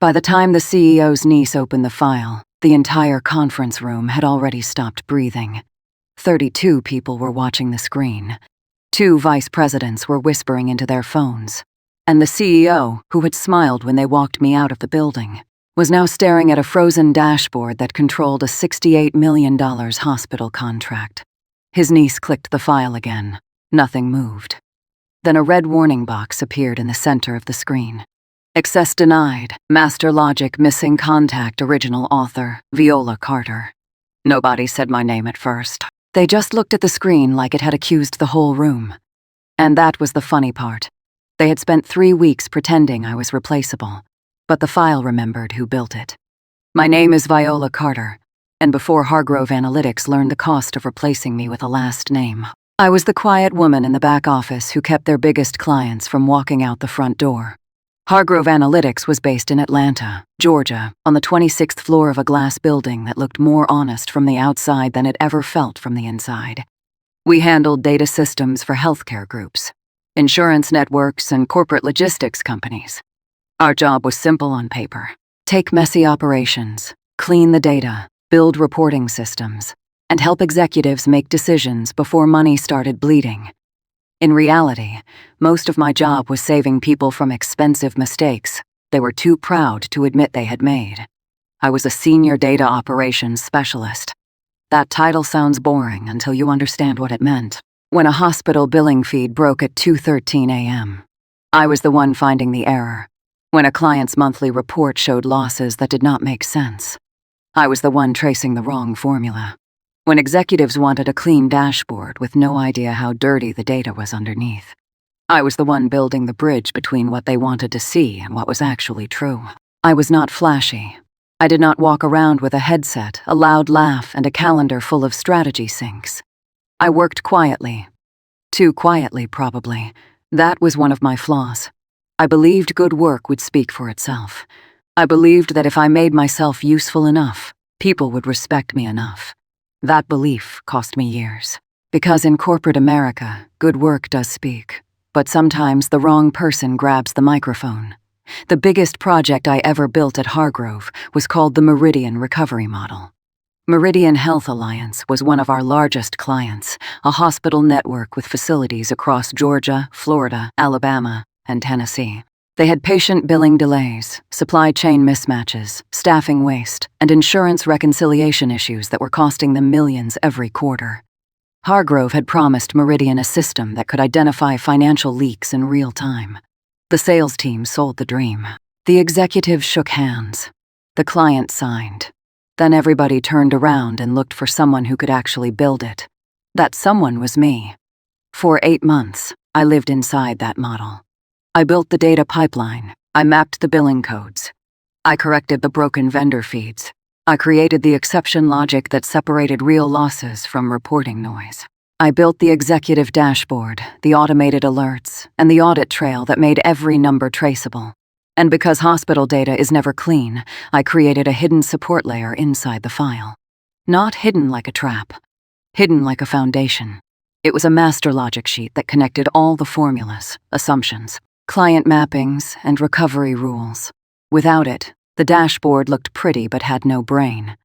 By the time the CEO's niece opened the file, the entire conference room had already stopped breathing. 32 people were watching the screen. 2 vice presidents were whispering into their phones. And the CEO, who had smiled when they walked me out of the building, was now staring at a frozen dashboard that controlled a $68 million hospital contract. His niece clicked the file again. Nothing moved. Then a red warning box appeared in the center of the screen. Access denied. Master Logic missing contact. Original author, Viola Carter. Nobody said my name at first. They just looked at the screen like it had accused the whole room. And that was the funny part. They had spent 3 weeks pretending I was replaceable, but the file remembered who built it. My name is Viola Carter, and before Hargrove Analytics learned the cost of replacing me with a last name, I was the quiet woman in the back office who kept their biggest clients from walking out the front door. Hargrove Analytics was based in Atlanta, Georgia, on the 26th floor of a glass building that looked more honest from the outside than it ever felt from the inside. We handled data systems for healthcare groups, insurance networks, and corporate logistics companies. Our job was simple on paper. Take messy operations, clean the data, build reporting systems, and help executives make decisions before money started bleeding. In reality, most of my job was saving people from expensive mistakes they were too proud to admit they had made. I was a senior data operations specialist. That title sounds boring until you understand what it meant. When a hospital billing feed broke at 2:13 a.m., I was the one finding the error. When a client's monthly report showed losses that did not make sense, I was the one tracing the wrong formula. When executives wanted a clean dashboard with no idea how dirty the data was underneath, I was the one building the bridge between what they wanted to see and what was actually true. I was not flashy. I did not walk around with a headset, a loud laugh, and a calendar full of strategy syncs. I worked quietly. Too quietly, probably. That was one of my flaws. I believed good work would speak for itself. I believed that if I made myself useful enough, people would respect me enough. That belief cost me years. Because in corporate America, good work does speak, but sometimes the wrong person grabs the microphone. The biggest project I ever built at Hargrove was called the Meridian Recovery Model. Meridian Health Alliance was one of our largest clients, a hospital network with facilities across Georgia, Florida, Alabama, and Tennessee. They had patient billing delays, supply chain mismatches, staffing waste, and insurance reconciliation issues that were costing them millions every quarter. Hargrove had promised Meridian a system that could identify financial leaks in real time. The sales team sold the dream. The executives shook hands. The client signed. Then everybody turned around and looked for someone who could actually build it. That someone was me. For 8 months, I lived inside that model. I built the data pipeline. I mapped the billing codes. I corrected the broken vendor feeds. I created the exception logic that separated real losses from reporting noise. I built the executive dashboard, the automated alerts, and the audit trail that made every number traceable. And because hospital data is never clean, I created a hidden support layer inside the file. Not hidden like a trap. Hidden like a foundation. It was a master logic sheet that connected all the formulas, assumptions, client mappings, and recovery rules. Without it, the dashboard looked pretty but had no brain.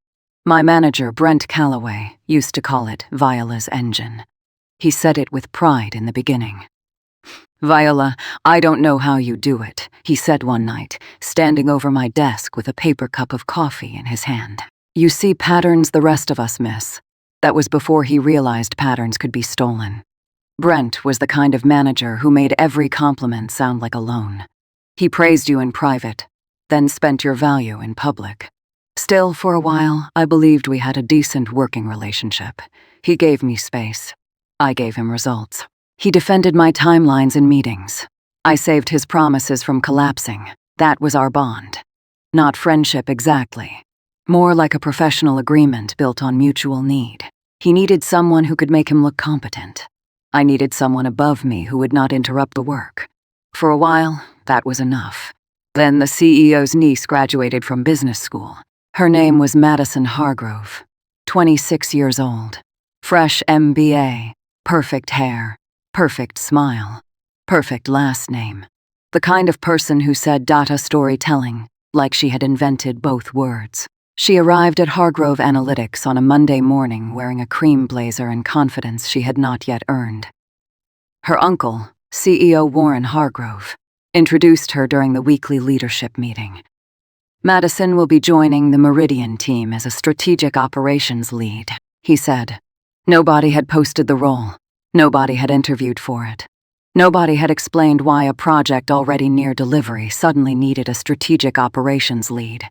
My manager, Brent Calloway, used to call it Viola's engine. He said it with pride in the beginning. "Viola, I don't know how you do it," he said one night, standing over my desk with a paper cup of coffee in his hand. "You see patterns the rest of us miss." That was before he realized patterns could be stolen. Brent was the kind of manager who made every compliment sound like a loan. He praised you in private, then spent your value in public. Still, for a while, I believed we had a decent working relationship. He gave me space. I gave him results. He defended my timelines in meetings. I saved his promises from collapsing. That was our bond. Not friendship exactly. More like a professional agreement built on mutual need. He needed someone who could make him look competent. I needed someone above me who would not interrupt the work. For a while, that was enough. Then the CEO's niece graduated from business school. Her name was Madison Hargrove, 26 years old. Fresh MBA, perfect hair, perfect smile, perfect last name. The kind of person who said data storytelling, like she had invented both words. She arrived at Hargrove Analytics on a Monday morning wearing a cream blazer and confidence she had not yet earned. Her uncle, CEO Warren Hargrove, introduced her during the weekly leadership meeting. Madison will be joining the Meridian team as a strategic operations lead, he said. Nobody had posted the role. Nobody had interviewed for it. Nobody had explained why a project already near delivery suddenly needed a strategic operations lead.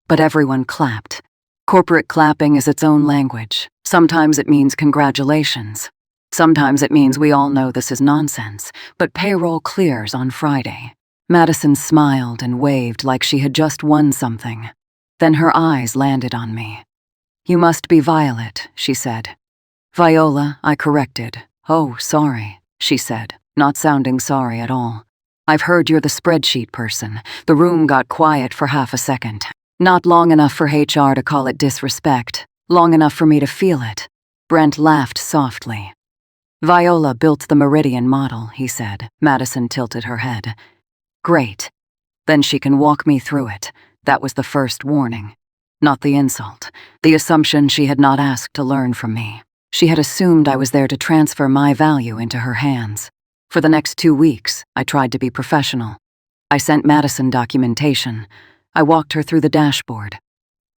But everyone clapped. Corporate clapping is its own language. Sometimes it means congratulations. Sometimes it means we all know this is nonsense, but payroll clears on Friday. Madison smiled and waved like she had just won something. Then her eyes landed on me. "You must be Violet," she said. "Viola," I corrected. "Oh, sorry," she said, not sounding sorry at all. "I've heard you're the spreadsheet person." The room got quiet for half a second. Not long enough for HR to call it disrespect, long enough for me to feel it. Brent laughed softly. "Viola built the Meridian model," he said. Madison tilted her head. "Great. Then she can walk me through it." That was the first warning. Not the insult. The assumption she had not asked to learn from me. She had assumed I was there to transfer my value into her hands. For the next 2 weeks, I tried to be professional. I sent Madison documentation. I walked her through the dashboard.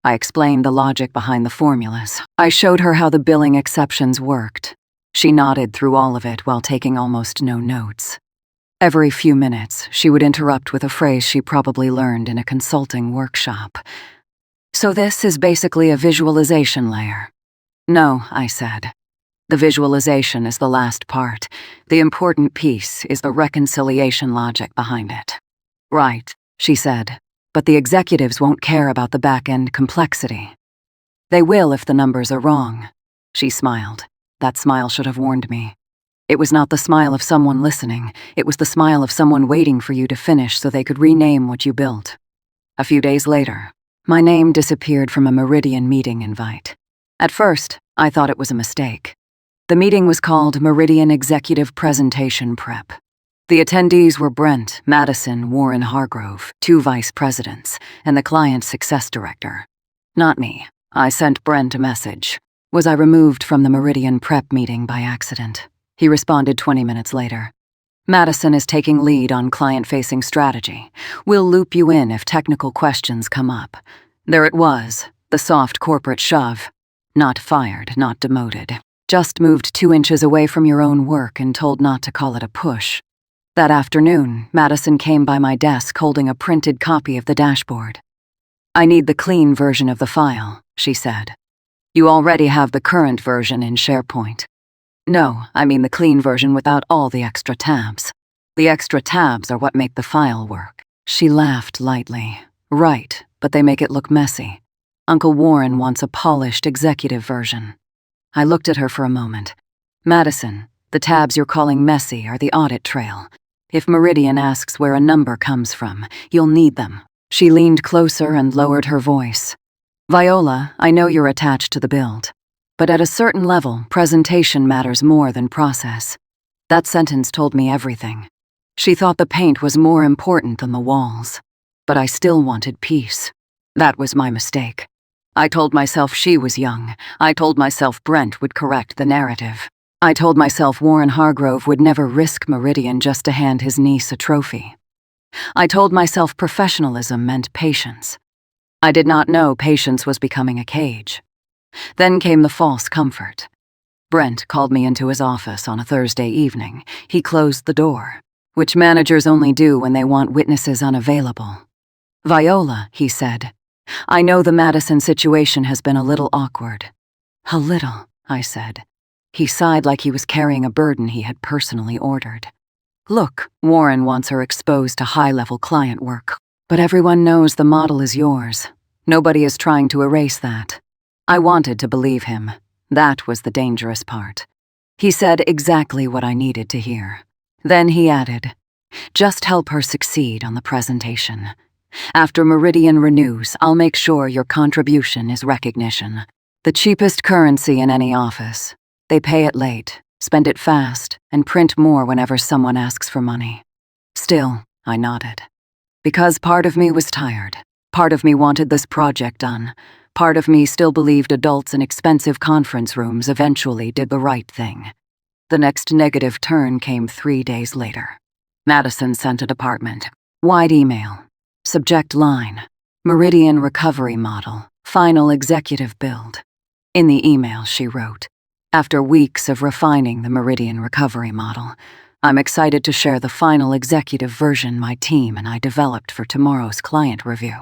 I explained the logic behind the formulas. I showed her how the billing exceptions worked. She nodded through all of it while taking almost no notes. Every few minutes, she would interrupt with a phrase she probably learned in a consulting workshop. "So this is basically a visualization layer." "No," I said. "The visualization is the last part. The important piece is the reconciliation logic behind it." "Right," she said. "But the executives won't care about the back-end complexity." "They will if the numbers are wrong." She smiled. That smile should have warned me. It was not the smile of someone listening. It was the smile of someone waiting for you to finish so they could rename what you built. A few days later, my name disappeared from a Meridian meeting invite. At first, I thought it was a mistake. The meeting was called Meridian Executive Presentation Prep. The attendees were Brent, Madison, Warren Hargrove, 2 vice presidents, and the client success director. Not me. I sent Brent a message. Was I removed from the Meridian prep meeting by accident? He responded 20 minutes later. "Madison is taking lead on client-facing strategy. We'll loop you in if technical questions come up." There it was, the soft corporate shove. Not fired, not demoted. Just moved 2 inches away from your own work and told not to call it a push. That afternoon, Madison came by my desk holding a printed copy of the dashboard. "I need the clean version of the file," she said. "You already have the current version in SharePoint." "No, I mean the clean version without all the extra tabs. The extra tabs are what make the file work." She laughed lightly. "Right, but they make it look messy. Uncle Warren wants a polished executive version." I looked at her for a moment. "Madison, the tabs you're calling messy are the audit trail. If Meridian asks where a number comes from, you'll need them." She leaned closer and lowered her voice. "Viola, I know you're attached to the build. But at a certain level, presentation matters more than process." That sentence told me everything. She thought the paint was more important than the walls. But I still wanted peace. That was my mistake. I told myself she was young. I told myself Brent would correct the narrative. I told myself Warren Hargrove would never risk Meridian just to hand his niece a trophy. I told myself professionalism meant patience. I did not know patience was becoming a cage. Then came the false comfort. Brent called me into his office on a Thursday evening. He closed the door, which managers only do when they want witnesses unavailable. "Viola," he said, "I know the Madison situation has been a little awkward." "A little," I said. He sighed like he was carrying a burden he had personally ordered. "Look, Warren wants her exposed to high-level client work. But everyone knows the model is yours. Nobody is trying to erase that." I wanted to believe him. That was the dangerous part. He said exactly what I needed to hear. Then he added, "Just help her succeed on the presentation. After Meridian renews, I'll make sure your contribution is recognition. The cheapest currency in any office. They pay it late, spend it fast, and print more whenever someone asks for money." Still, I nodded. Because part of me was tired. Part of me wanted this project done. Part of me still believed adults in expensive conference rooms eventually did the right thing. The next negative turn came 3 days later. Madison sent a department. Wide email. Subject line: Meridian Recovery Model, Final Executive Build. In the email she wrote, "After weeks of refining the Meridian Recovery Model, I'm excited to share the final executive version my team and I developed for tomorrow's client review.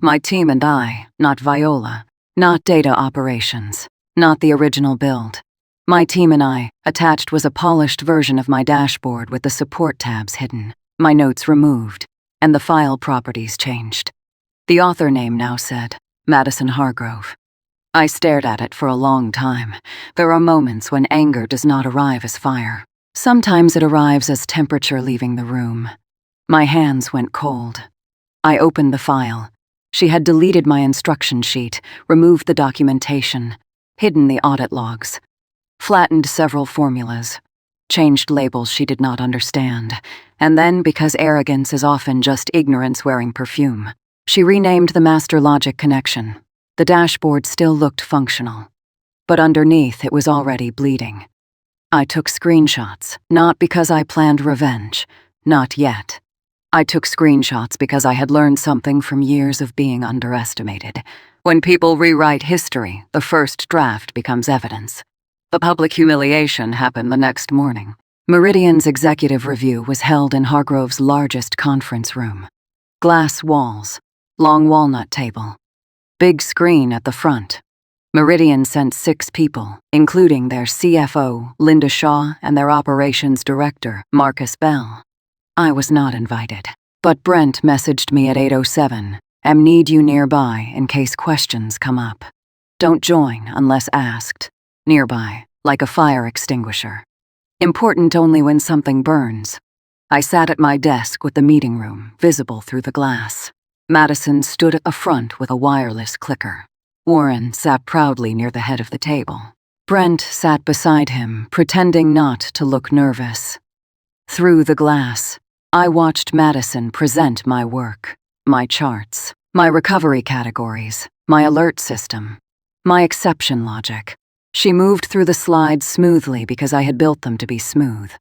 My team and I, not Viola, not data operations, not the original build. My team and I, attached was a polished version of my dashboard with the support tabs hidden, my notes removed, and the file properties changed. The author name now said, Madison Hargrove. I stared at it for a long time. There are moments when anger does not arrive as fire. Sometimes it arrives as temperature leaving the room. My hands went cold. I opened the file. She had deleted my instruction sheet, removed the documentation, hidden the audit logs, flattened several formulas, changed labels she did not understand, and then, because arrogance is often just ignorance wearing perfume, she renamed the master logic connection. The dashboard still looked functional, but underneath it was already bleeding. I took screenshots, not because I planned revenge, not yet. I took screenshots because I had learned something from years of being underestimated. When people rewrite history, the first draft becomes evidence. The public humiliation happened the next morning. Meridian's executive review was held in Hargrove's largest conference room. Glass walls, long walnut table, big screen at the front. Meridian sent 6 people, including their CFO, Linda Shaw, and their operations director, Marcus Bell. I was not invited, but Brent messaged me at 8:07, need you nearby in case questions come up. Don't join unless asked. Nearby, like a fire extinguisher. Important only when something burns. I sat at my desk with the meeting room visible through the glass. Madison stood at the front with a wireless clicker. Warren sat proudly near the head of the table. Brent sat beside him, pretending not to look nervous. Through the glass, I watched Madison present my work, my charts, my recovery categories, my alert system, my exception logic. She moved through the slides smoothly because I had built them to be smooth.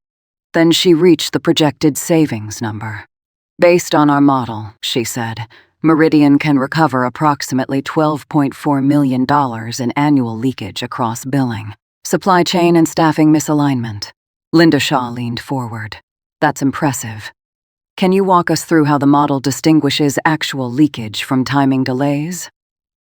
Then she reached the projected savings number. Based on our model, she said, Meridian can recover approximately $12.4 million in annual leakage across billing, supply chain and staffing misalignment. Linda Shaw leaned forward. That's impressive. Can you walk us through how the model distinguishes actual leakage from timing delays?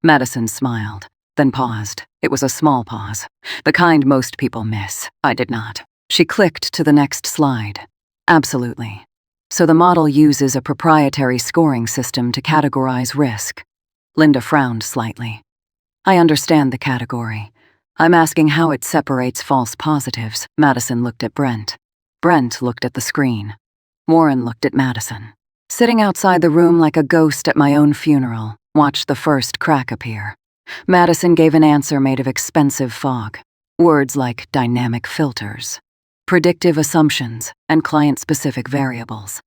Madison smiled, then paused. It was a small pause, the kind most people miss. I did not. She clicked to the next slide. Absolutely. So the model uses a proprietary scoring system to categorize risk. Linda frowned slightly. I understand the category. I'm asking how it separates false positives. Madison looked at Brent. Brent looked at the screen. Warren looked at Madison. Sitting outside the room like a ghost at my own funeral, watched the first crack appear. Madison gave an answer made of expensive fog. Words like dynamic filters, predictive assumptions, and client-specific variables.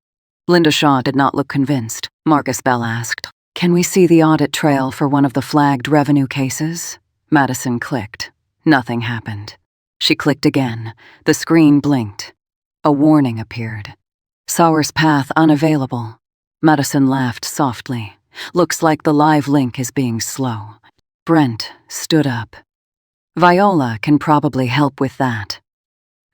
Linda Shaw did not look convinced. Marcus Bell asked, "Can we see the audit trail for one of the flagged revenue cases?" Madison clicked. Nothing happened. She clicked again. The screen blinked. A warning appeared. Source path unavailable. Madison laughed softly. Looks like the live link is being slow. Brent stood up. Viola can probably help with that.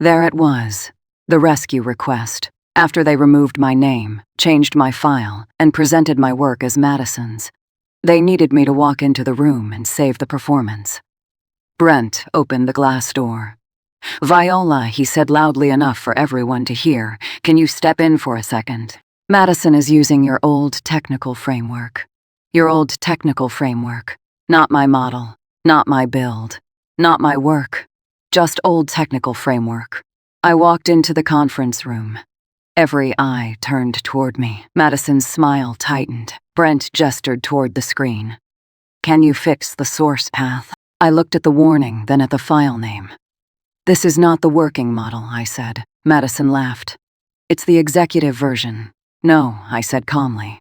There it was, the rescue request, after they removed my name, changed my file, and presented my work as Madison's. They needed me to walk into the room and save the performance. Brent opened the glass door. "Viola," he said loudly enough for everyone to hear, "can you step in for a second? Madison is using your old technical framework. Your old technical framework. Not my model, not my build, not my work. Just old technical framework." I walked into the conference room. Every eye turned toward me. Madison's smile tightened. Brent gestured toward the screen. "Can you fix the source path?" I looked at the warning, then at the file name. "This is not the working model," I said. Madison laughed. "It's the executive version." "No," I said calmly.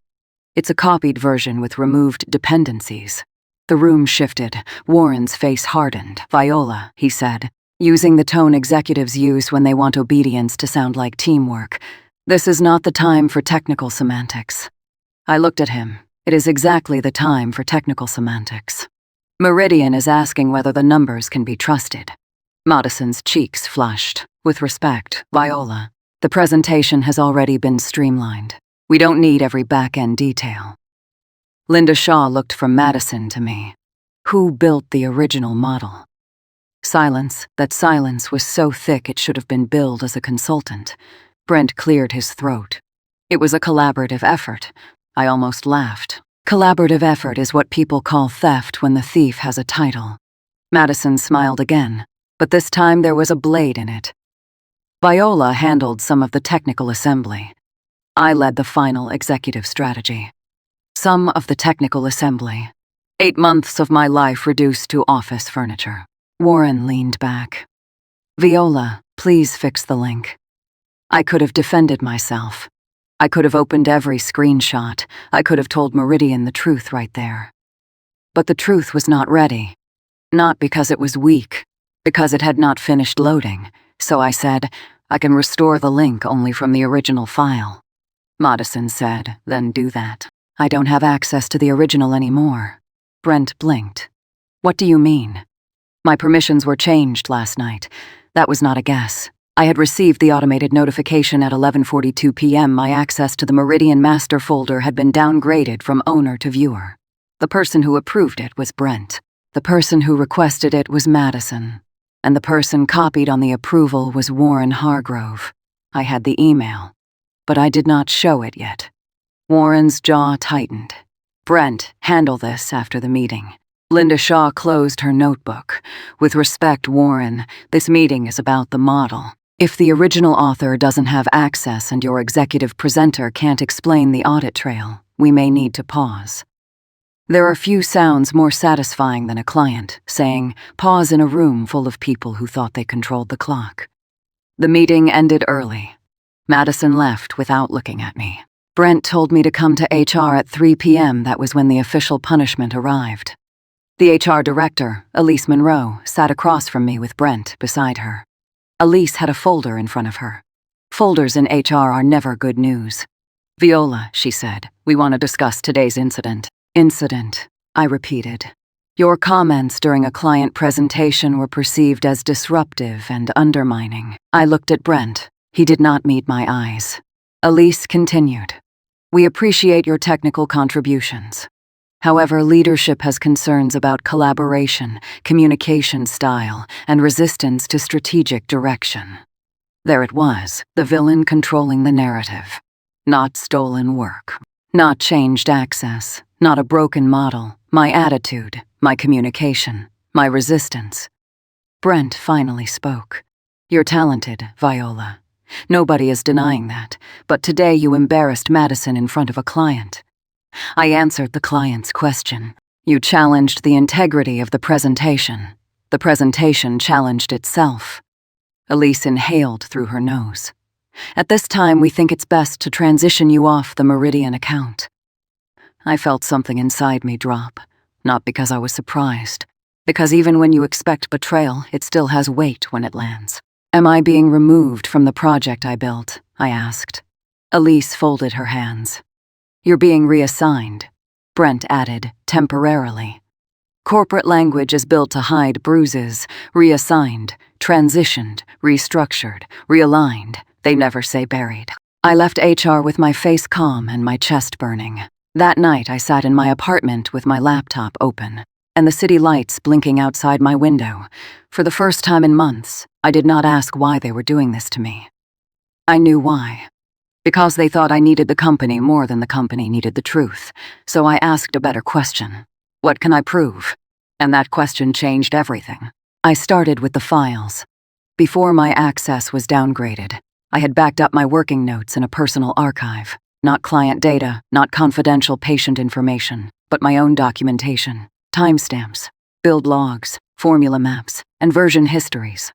It's a copied version with removed dependencies. The room shifted. Warren's face hardened. Viola, he said, using the tone executives use when they want obedience to sound like teamwork. This is not the time for technical semantics. I looked at him. It is exactly the time for technical semantics. Meridian is asking whether the numbers can be trusted. Madison's cheeks flushed. With respect, Viola, the presentation has already been streamlined. We don't need every back-end detail. Linda Shaw looked from Madison to me. Who built the original model? Silence. That silence was so thick it should have been billed as a consultant. Brent cleared his throat. It was a collaborative effort. I almost laughed. Collaborative effort is what people call theft when the thief has a title. Madison smiled again, but this time there was a blade in it. Viola handled some of the technical assembly. I led the final executive strategy. Some of the technical assembly. 8 months of my life reduced to office furniture. Warren leaned back. Viola, please fix the link. I could have defended myself. I could have opened every screenshot. I could have told Meridian the truth right there. But the truth was not ready. Not because it was weak, because it had not finished loading. So I said, I can restore the link only from the original file. Madison said, then do that. I don't have access to the original anymore. Brent blinked. What do you mean? My permissions were changed last night. That was not a guess. I had received the automated notification at 11:42 p.m. My access to the Meridian master folder had been downgraded from owner to viewer. The person who approved it was Brent. The person who requested it was Madison. And the person copied on the approval was Warren Hargrove. I had the email, but I did not show it yet. Warren's jaw tightened. Brent, handle this after the meeting. Linda Shaw closed her notebook. With respect, Warren, this meeting is about the model. If the original author doesn't have access and your executive presenter can't explain the audit trail, we may need to pause. There are few sounds more satisfying than a client saying, pause in a room full of people who thought they controlled the clock. The meeting ended early. Madison left without looking at me. Brent told me to come to HR at 3 p.m. That was when the official punishment arrived. The HR director, Elise Monroe, sat across from me with Brent beside her. Elise had a folder in front of her. Folders in HR are never good news. Viola, she said, we want to discuss today's incident. Incident, I repeated. Your comments during a client presentation were perceived as disruptive and undermining. I looked at Brent. He did not meet my eyes. Elise continued. We appreciate your technical contributions. However, leadership has concerns about collaboration, communication style, and resistance to strategic direction. There it was, the villain controlling the narrative. Not stolen work. Not changed access. Not a broken model. My attitude. My communication. My resistance. Brent finally spoke. You're talented, Viola. Nobody is denying that, but today you embarrassed Madison in front of a client. I answered the client's question. You challenged the integrity of the presentation. The presentation challenged itself. Elise inhaled through her nose. At this time, we think it's best to transition you off the Meridian account. I felt something inside me drop, not because I was surprised, because even when you expect betrayal, it still has weight when it lands. Am I being removed from the project I built? I asked. Elise folded her hands. You're being reassigned, Brent added, temporarily. Corporate language is built to hide bruises, reassigned, transitioned, restructured, realigned. They never say buried. I left HR with my face calm and my chest burning. That night I sat in my apartment with my laptop open, and the city lights blinking outside my window. For the first time in months, I did not ask why they were doing this to me. I knew why. Because they thought I needed the company more than the company needed the truth. So I asked a better question. What can I prove? And that question changed everything. I started with the files. Before my access was downgraded, I had backed up my working notes in a personal archive. Not client data, not confidential patient information, but my own documentation. Timestamps, build logs, formula maps, and version histories.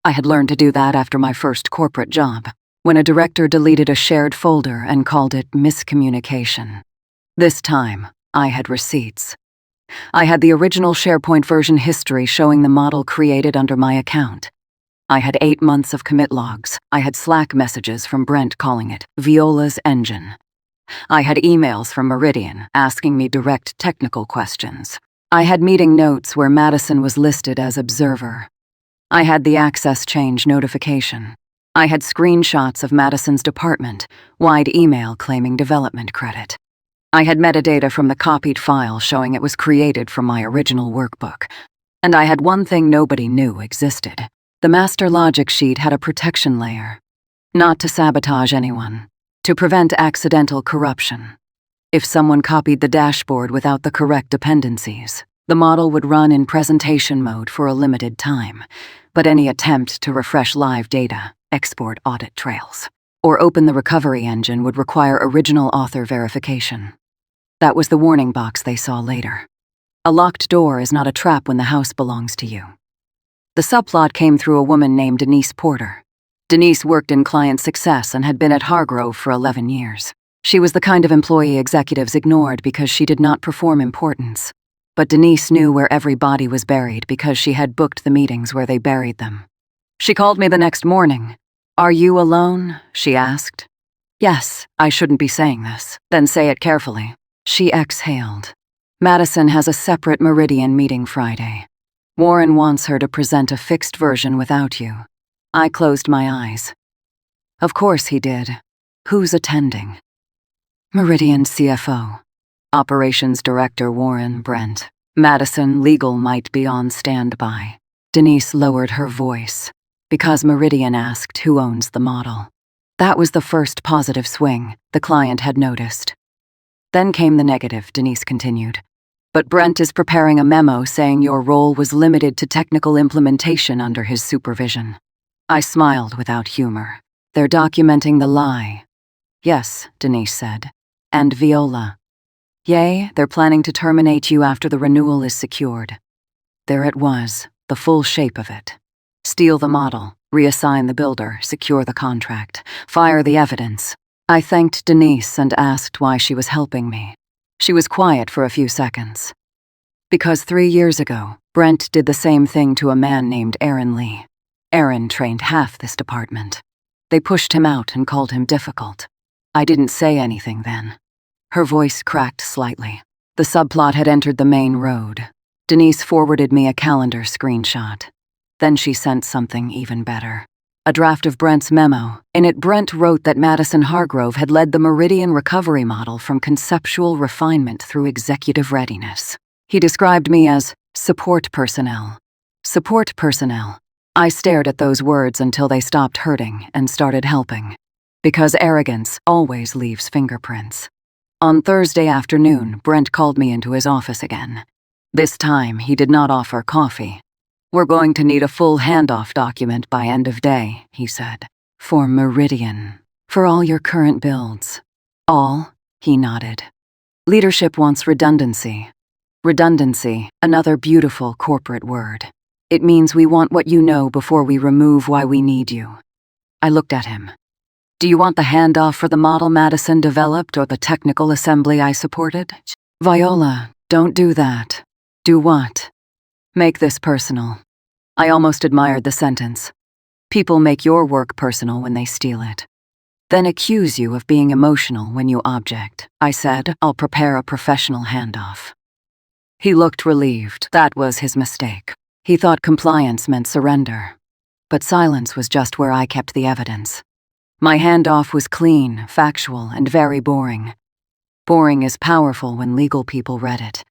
I had learned to do that after my first corporate job, when a director deleted a shared folder and called it miscommunication. This time, I had receipts. I had the original SharePoint version history showing the model created under my account. I had 8 months of commit logs. I had Slack messages from Brent calling it Viola's engine. I had emails from Meridian asking me direct technical questions. I had meeting notes where Madison was listed as observer. I had the access change notification. I had screenshots of Madison's department, wide email claiming development credit. I had metadata from the copied file showing it was created from my original workbook. And I had one thing nobody knew existed. The master logic sheet had a protection layer. Not to sabotage anyone, to prevent accidental corruption. If someone copied the dashboard without the correct dependencies, the model would run in presentation mode for a limited time, but any attempt to refresh live data, export audit trails, or open the recovery engine would require original author verification. That was the warning box they saw later. A locked door is not a trap when the house belongs to you. The subplot came through a woman named Denise Porter. Denise worked in client success and had been at Hargrove for 11 years. She was the kind of employee executives ignored because she did not perform importance. But Denise knew where every body was buried because she had booked the meetings where they buried them. She called me the next morning. "Are you alone?" she asked. "Yes, I shouldn't be saying this." "Then say it carefully." She exhaled. "Madison has a separate Meridian meeting Friday. Warren wants her to present a fixed version without you." I closed my eyes. Of course he did. Who's attending? Meridian CFO. Operations Director Warren Brent. Madison Legal might be on standby. Denise lowered her voice, because Meridian asked who owns the model. That was the first positive swing the client had noticed. Then came the negative, Denise continued. But Brent is preparing a memo saying your role was limited to technical implementation under his supervision. I smiled without humor. They're documenting the lie. Yes, Denise said. And Viola. Yea, they're planning to terminate you after the renewal is secured. There it was, the full shape of it. Steal the model, reassign the builder, secure the contract, fire the evidence. I thanked Denise and asked why she was helping me. She was quiet for a few seconds. Because 3 years ago, Brent did the same thing to a man named Aaron Lee. Aaron trained half this department. They pushed him out and called him difficult. I didn't say anything then. Her voice cracked slightly. The subplot had entered the main road. Denise forwarded me a calendar screenshot. Then she sent something even better. A draft of Brent's memo. In it, Brent wrote that Madison Hargrove had led the Meridian recovery model from conceptual refinement through executive readiness. He described me as support personnel. Support personnel. I stared at those words until they stopped hurting and started helping. Because arrogance always leaves fingerprints. On Thursday afternoon, Brent called me into his office again. This time, he did not offer coffee. "We're going to need a full handoff document by end of day," he said. "For Meridian. For all your current builds." "All?" He nodded. "Leadership wants redundancy." Redundancy, another beautiful corporate word. It means we want what you know before we remove why we need you. I looked at him. "Do you want the handoff for the model Madison developed or the technical assembly I supported?" "Viola, don't do that." "Do what?" "Make this personal." I almost admired the sentence. People make your work personal when they steal it. Then accuse you of being emotional when you object. I said, "I'll prepare a professional handoff." He looked relieved. That was his mistake. He thought compliance meant surrender. But silence was just where I kept the evidence. My handoff was clean, factual, and very boring. Boring is powerful when legal people read it.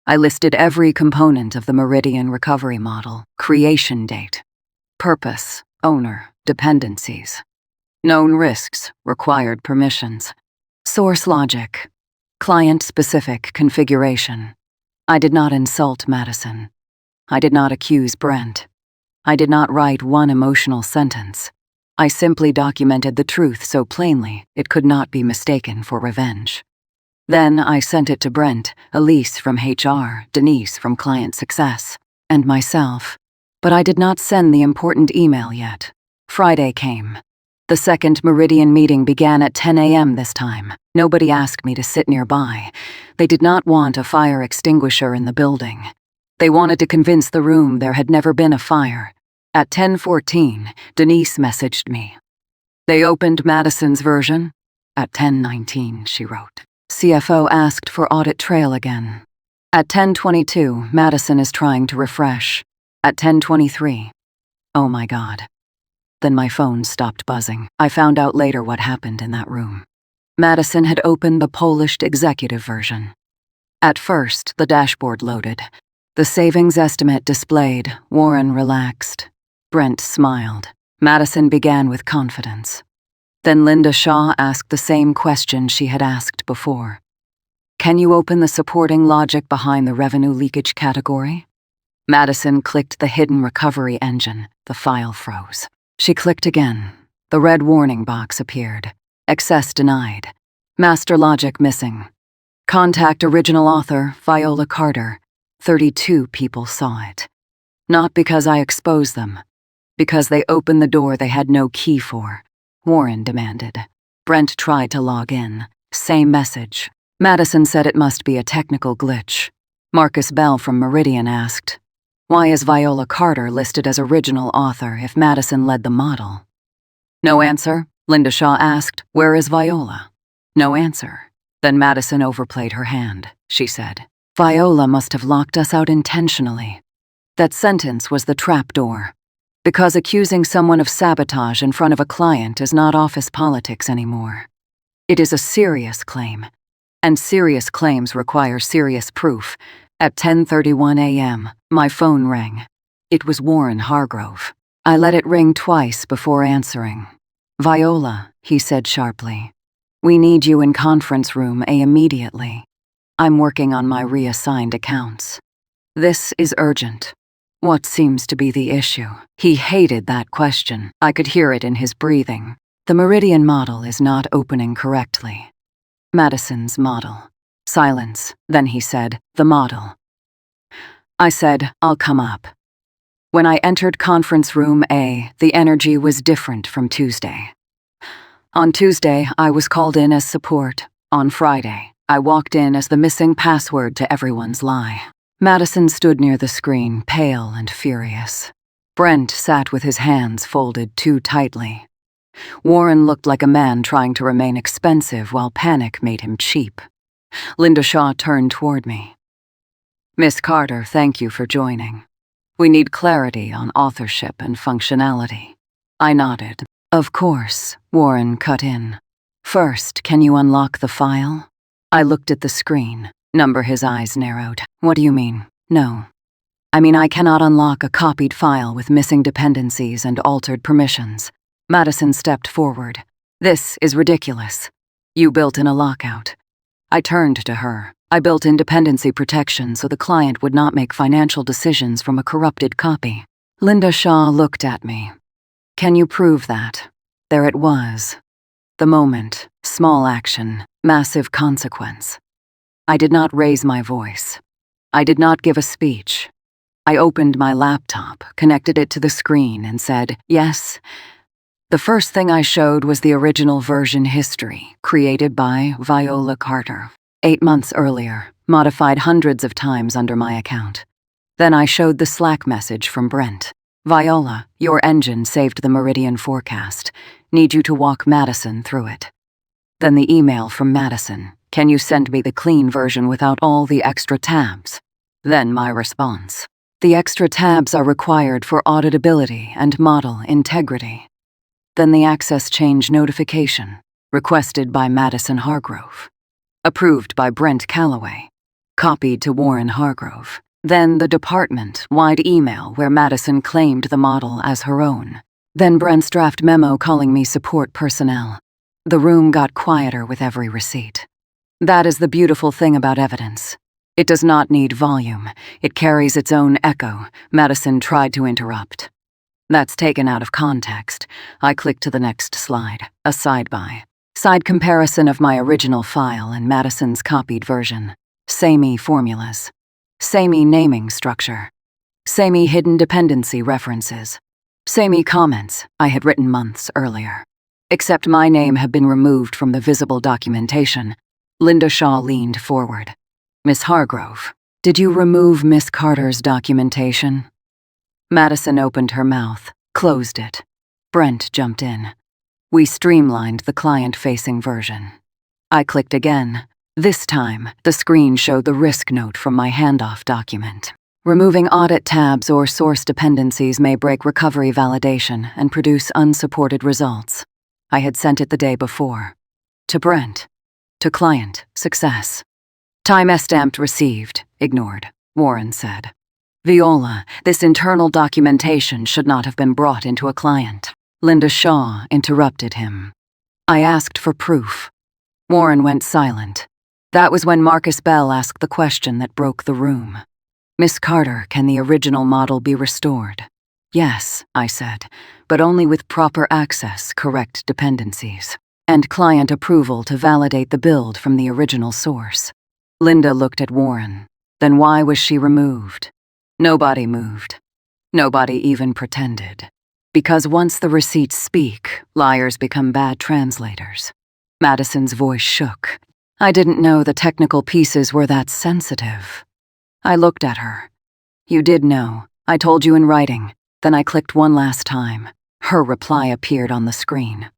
I listed every component of the Meridian recovery model: creation date, purpose, owner, dependencies, known risks, required permissions, source logic, client-specific configuration. I did not insult Madison. I did not accuse Brent. I did not write one emotional sentence. I simply documented the truth so plainly it could not be mistaken for revenge. Then I sent it to Brent, Elise from HR, Denise from Client Success, and myself. But I did not send the important email yet. Friday came. The second Meridian meeting began at 10 a.m. this time. Nobody asked me to sit nearby. They did not want a fire extinguisher in the building. They wanted to convince the room there had never been a fire. At 10:14, Denise messaged me. They opened Madison's version. At 10:19, she wrote. CFO asked for audit trail again. At 10:22, Madison is trying to refresh. At 10:23, oh my God. Then my phone stopped buzzing. I found out later what happened in that room. Madison had opened the polished executive version. At first, the dashboard loaded. The savings estimate displayed. Warren relaxed. Brent smiled. Madison began with confidence. Then Linda Shaw asked the same question she had asked before. Can you open the supporting logic behind the revenue leakage category? Madison clicked the hidden recovery engine. The file froze. She clicked again. The red warning box appeared. Access denied. Master logic missing. Contact original author, Viola Carter. 32 people saw it. Not because I exposed them. Because they opened the door they had no key for. Warren demanded. Brent tried to log in. Same message. Madison said it must be a technical glitch. Marcus Bell from Meridian asked, why is Viola Carter listed as original author if Madison led the model? No answer. Linda Shaw asked, where is Viola? No answer. Then Madison overplayed her hand. She said, Viola must have locked us out intentionally. That sentence was the trapdoor. Because accusing someone of sabotage in front of a client is not office politics anymore. It is a serious claim. And serious claims require serious proof. At 10:31 a.m., my phone rang. It was Warren Hargrove. I let it ring twice before answering. Viola, he said sharply. We need you in conference room A immediately. I'm working on my reassigned accounts. This is urgent. What seems to be the issue? He hated that question. I could hear it in his breathing. The Meridian model is not opening correctly. Madison's model. Silence. Then he said, the model. I said, I'll come up. When I entered conference room A, the energy was different from Tuesday. On Tuesday, I was called in as support. On Friday, I walked in as the missing password to everyone's lie. Madison stood near the screen, pale and furious. Brent sat with his hands folded too tightly. Warren looked like a man trying to remain expensive while panic made him cheap. Linda Shaw turned toward me. Miss Carter, thank you for joining. We need clarity on authorship and functionality. I nodded. Of course, Warren cut in. First, can you unlock the file? I looked at the screen. His eyes narrowed. What do you mean? No. I mean I cannot unlock a copied file with missing dependencies and altered permissions. Madison stepped forward. This is ridiculous. You built in a lockout. I turned to her. I built in dependency protection so the client would not make financial decisions from a corrupted copy. Linda Shaw looked at me. Can you prove that? There it was. The moment, small action, massive consequence. I did not raise my voice. I did not give a speech. I opened my laptop, connected it to the screen, and said, yes. The first thing I showed was the original version history, created by Viola Carter. 8 months earlier, modified hundreds of times under my account. Then I showed the Slack message from Brent. Viola, your engine saved the Meridian forecast. Need you to walk Madison through it. Then the email from Madison. Can you send me the clean version without all the extra tabs? Then my response. The extra tabs are required for auditability and model integrity. Then the access change notification, requested by Madison Hargrove. Approved by Brent Calloway. Copied to Warren Hargrove. Then the department-wide email where Madison claimed the model as her own. Then Brent's draft memo calling me support personnel. The room got quieter with every receipt. That is the beautiful thing about evidence. It does not need volume. It carries its own echo. Madison tried to interrupt. That's taken out of context. I clicked to the next slide, a side-by. Side comparison of my original file and Madison's copied version. Samey formulas. Samey naming structure. Samey hidden dependency references. Samey comments I had written months earlier. except my name had been removed from the visible documentation. Linda Shaw leaned forward. Miss Hargrove, did you remove Miss Carter's documentation? Madison opened her mouth, closed it. Brent jumped in. We streamlined the client-facing version. I clicked again. This time, the screen showed the risk note from my handoff document. Removing audit tabs or source dependencies may break recovery validation and produce unsupported results. I had sent it the day before. To Brent. To client, success. Time stamped received, ignored, Warren said. Viola, this internal documentation should not have been brought into a client. Linda Shaw interrupted him. I asked for proof. Warren went silent. That was when Marcus Bell asked the question that broke the room. Miss Carter, can the original model be restored? Yes, I said, but only with proper access, correct dependencies, and client approval to validate the build from the original source. Linda looked at Warren. Then why was she removed? Nobody moved. Nobody even pretended. Because once the receipts speak, liars become bad translators. Madison's voice shook. I didn't know the technical pieces were that sensitive. I looked at her. You did know. I told you in writing. Then I clicked one last time. Her reply appeared on the screen.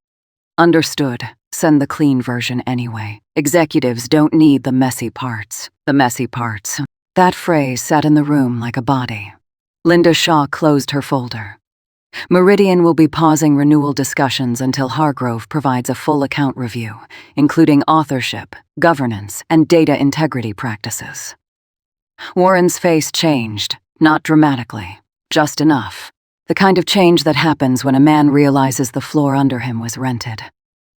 Understood. Send the clean version anyway. Executives don't need the messy parts. The messy parts. That phrase sat in the room like a body. Linda Shaw closed her folder. Meridian will be pausing renewal discussions until Hargrove provides a full account review, including authorship, governance, and data integrity practices. Warren's face changed, not dramatically, just enough. The kind of change that happens when a man realizes the floor under him was rented.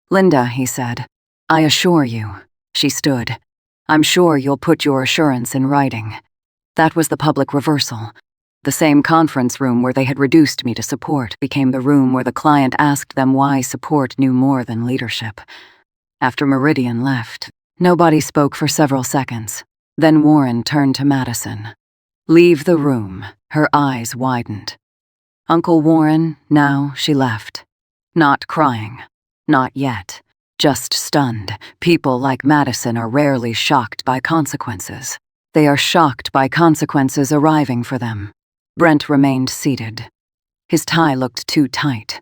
Linda, he said, I assure you. She stood. I'm sure you'll put your assurance in writing. That was the public reversal. The same conference room where they had reduced me to support became the room where the client asked them why support knew more than leadership. After Meridian left, nobody spoke for several seconds. Then Warren turned to Madison. Leave the room. Her eyes widened. Uncle Warren, now she left. Not crying. Not yet. Just stunned. People like Madison are rarely shocked by consequences. They are shocked by consequences arriving for them. Brent remained seated. His tie looked too tight.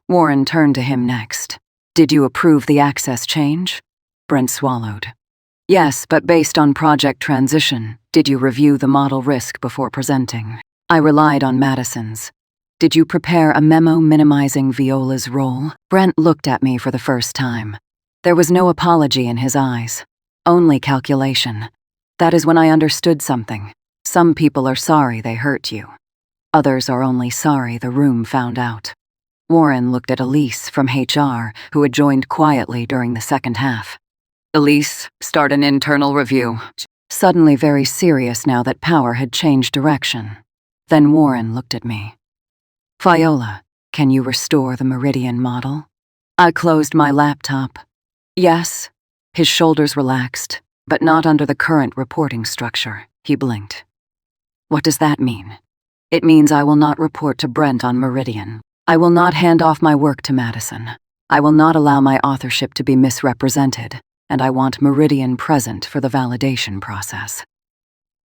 Warren turned to him next. Did you approve the access change? Brent swallowed. Yes, but based on project transition, did you review the model risk before presenting? I relied on Madison's. Did you prepare a memo minimizing Viola's role? Brent looked at me for the first time. There was no apology in his eyes, only calculation. That is when I understood something. Some people are sorry they hurt you. Others are only sorry the room found out. Warren looked at Elise from HR, who had joined quietly during the second half. Elise, start an internal review. Suddenly very serious now that power had changed direction. Then Warren looked at me. Viola, can you restore the Meridian model? I closed my laptop. Yes. His shoulders relaxed, but not under the current reporting structure. He blinked. What does that mean? It means I will not report to Brent on Meridian. I will not hand off my work to Madison. I will not allow my authorship to be misrepresented, and I want Meridian present for the validation process.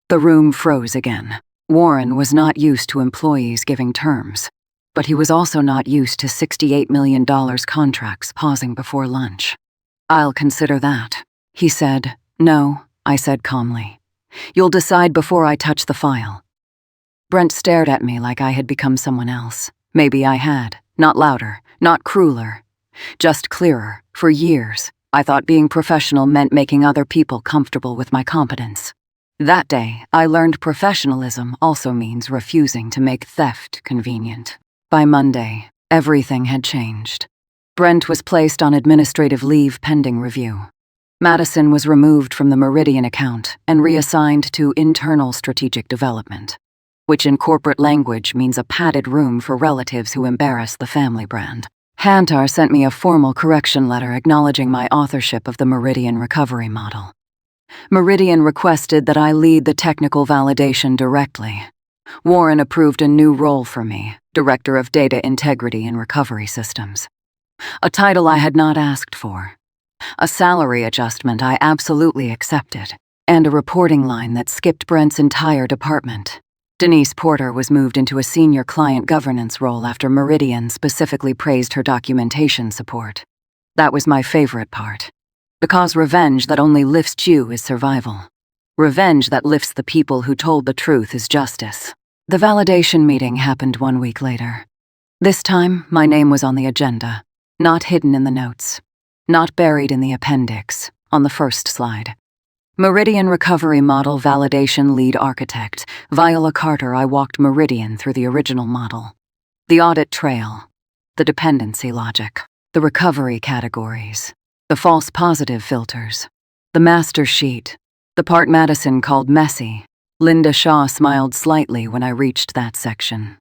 The room froze again. Warren was not used to employees giving terms, but he was also not used to $68 million contracts pausing before lunch. I'll consider that, he said. No, I said calmly. You'll decide before I touch the file. Brent stared at me like I had become someone else. Maybe I had. Not louder, not crueler. Just clearer. For years, I thought being professional meant making other people comfortable with my competence. That day, I learned professionalism also means refusing to make theft convenient. By Monday, everything had changed. Brent was placed on administrative leave pending review. Madison was removed from the Meridian account and reassigned to internal strategic development, which in corporate language means a padded room for relatives who embarrass the family brand. Hantar sent me a formal correction letter acknowledging my authorship of the Meridian recovery model. Meridian requested that I lead the technical validation directly. Warren approved a new role for me, Director of Data Integrity and Recovery Systems. A title I had not asked for. A salary adjustment I absolutely accepted. And a reporting line that skipped Brent's entire department. Denise Porter was moved into a senior client governance role after Meridian specifically praised her documentation support. That was my favorite part. Because revenge that only lifts you is survival. Revenge that lifts the people who told the truth is justice. The validation meeting happened 1 week later. This time, my name was on the agenda, not hidden in the notes, not buried in the appendix, on the first slide. Meridian Recovery Model Validation Lead Architect, Viola Carter. I walked Meridian through the original model. The audit trail, the dependency logic, the recovery categories, the false positive filters, the master sheet, the part Madison called messy. Linda Shaw smiled slightly when I reached that section.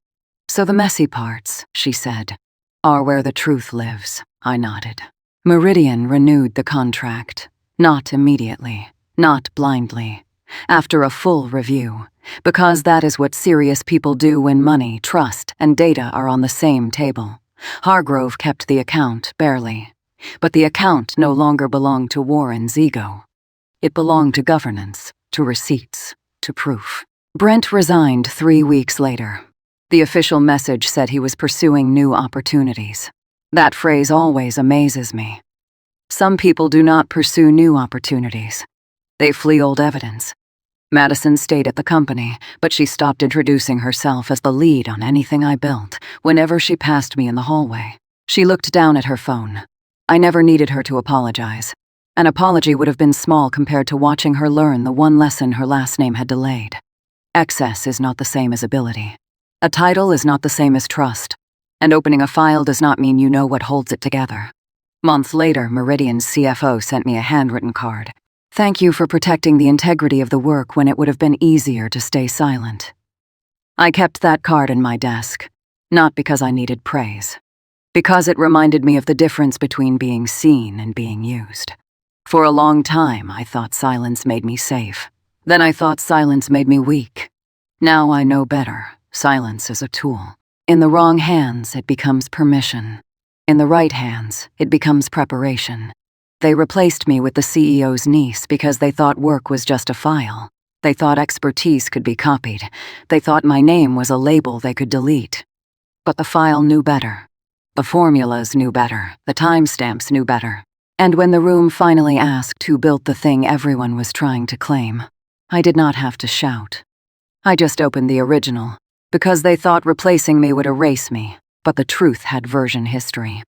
So the messy parts, she said, are where the truth lives. I nodded. Meridian renewed the contract, not immediately, not blindly, after a full review, because that is what serious people do when money, trust, and data are on the same table. Hargrove kept the account, barely, but the account no longer belonged to Warren's ego. It belonged to governance, to receipts, to proof. Brent resigned 3 weeks later. The official message said he was pursuing new opportunities. That phrase always amazes me. Some people do not pursue new opportunities. They flee old evidence. Madison stayed at the company, but she stopped introducing herself as the lead on anything I built whenever she passed me in the hallway. She looked down at her phone. I never needed her to apologize. An apology would have been small compared to watching her learn the one lesson her last name had delayed. Excess is not the same as ability. A title is not the same as trust. And opening a file does not mean you know what holds it together. Months later, Meridian's CFO sent me a handwritten card. Thank you for protecting the integrity of the work when it would have been easier to stay silent. I kept that card in my desk, not because I needed praise, because it reminded me of the difference between being seen and being used. For a long time, I thought silence made me safe. Then I thought silence made me weak. Now I know better. Silence is a tool. In the wrong hands, it becomes permission. In the right hands, it becomes preparation. They replaced me with the CEO's niece because they thought work was just a file. They thought expertise could be copied. They thought my name was a label they could delete. But the file knew better. The formulas knew better. The timestamps knew better. And when the room finally asked who built the thing everyone was trying to claim, I did not have to shout. I just opened the original, because they thought replacing me would erase me, but the truth had version history.